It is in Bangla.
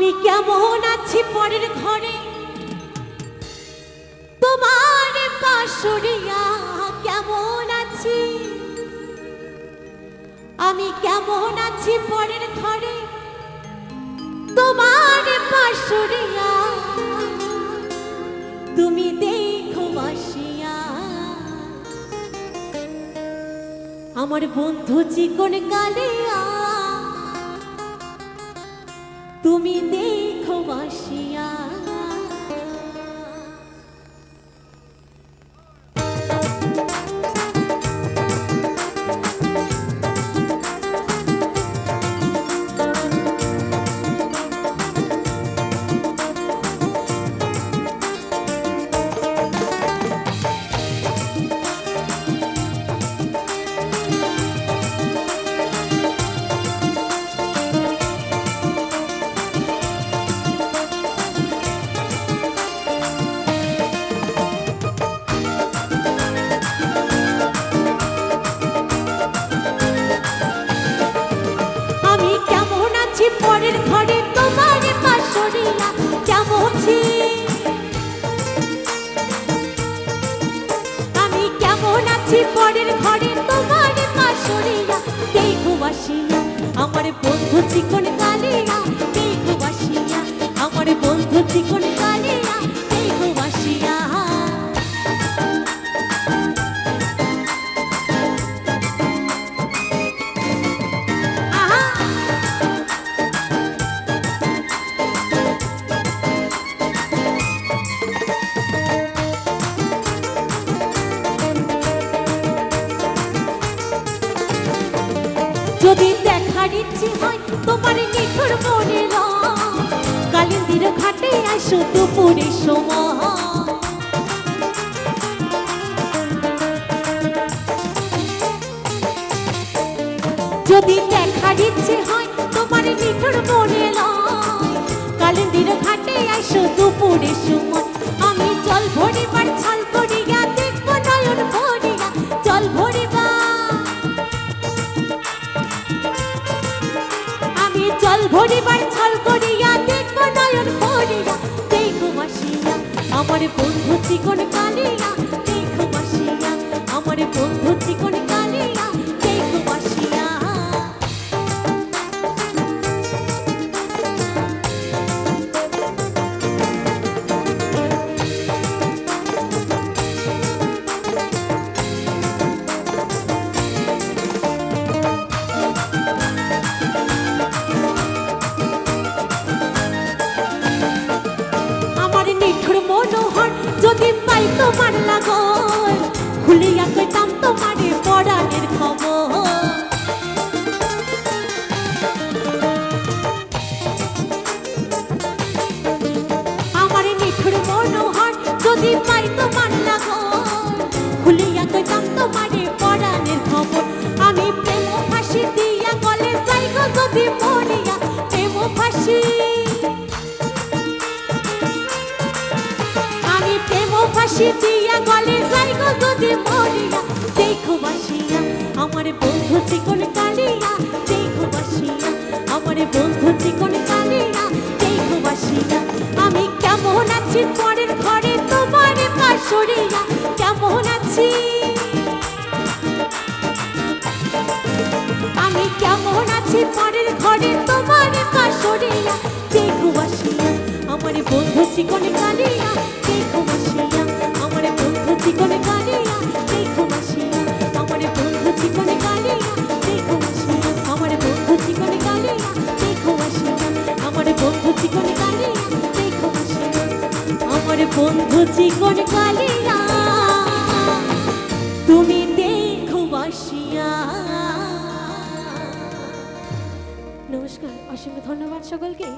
আমি কেমন আছি পরের ঘরে তোমার পাশরিয়া কেমন আছি আমি কেমন আছি পরের ঘরে তোমার পাশরিয়া তুমি দেখো বাসিয়া আমার বন্ধু চিকন কালিয়া তুমি দেখো বাসিয়া পরের ঘরে তোমার পাশরিয়া কেমন আমি কেমন আছি পরের ঘরে তোমার পাশরিয়া দেখো বাসিয়া আমার বন্ধু চিকন কালিয়া দেখো বাসিয়া আমার বন্ধু চিকন কালিয়া দেখো বাসিয়া যদি দেখার ইচ্ছে হয় তোমার নিঠুর মনে কালিন্দির ঘাটে আসো দুপুরের সময় যদি দেখার ইচ্ছে হয় তোমার নিঠুর মনে কালিন্দির ঘাটে আসো দুপুরের সময় আমি জল ভরিবার ছাল করিয়া দেখবো নয়ন ভরিয়া জল ভরিবা জল ভরিবার ছল করিয়া দেখবো নয়ন ভরিয়া দেখো বাসিয়া আমার বন্ধু চিকন কালিয়া দেখো বাসিয়া আমার বন্ধু চিকন কালিয়া দেখো বাসিয়া মনোহর যদি পাই তোমার লাগল খুলিয়া কইতাম তোমারে পরাণের খবর আমার নিঠুর মনোহর যদি পাই তোমার লাগল খুলিয়া কইতাম তোমারে পরাণের খবর আমি প্রেম ফাঁসি দিয়া গলে যাই গো যদি মরিয়া প্রেম ফাঁসি ফাঁসি দিয়া গলে যাই গো যদি মরিয়া দেখো বাসিয়া আমার বন্ধু চিকন কালিয়া দেখো বাসিয়া আমার বন্ধু চিকন কালিয়া দেখো বাসিয়া আমি কেমন আছি পরের ঘরে তোমার পাশরিয়া কেমন আছি আমি কেমন আছি পরের ঘরে তোমার পাশরিয়া দেখো বাসিয়া আমার বন্ধু চিকন কালিয়া দেখো বাসিয়া আমার বন্ধু চিকন কালিয়া দেখো বাসিয়া আমার বন্ধু চিকন কালিয়া দেখো বাসিয়া আমার বন্ধু চিকন কালিয়া দেখো বাসিয়া আমার বন্ধু চিকন কালিয়া দেখো বাসিয়া আমার বন্ধু চিকন কালিয়া তুমি দেখো বাসিয়া। নমস্কার, অসংখ্য ধন্যবাদ সকলকে।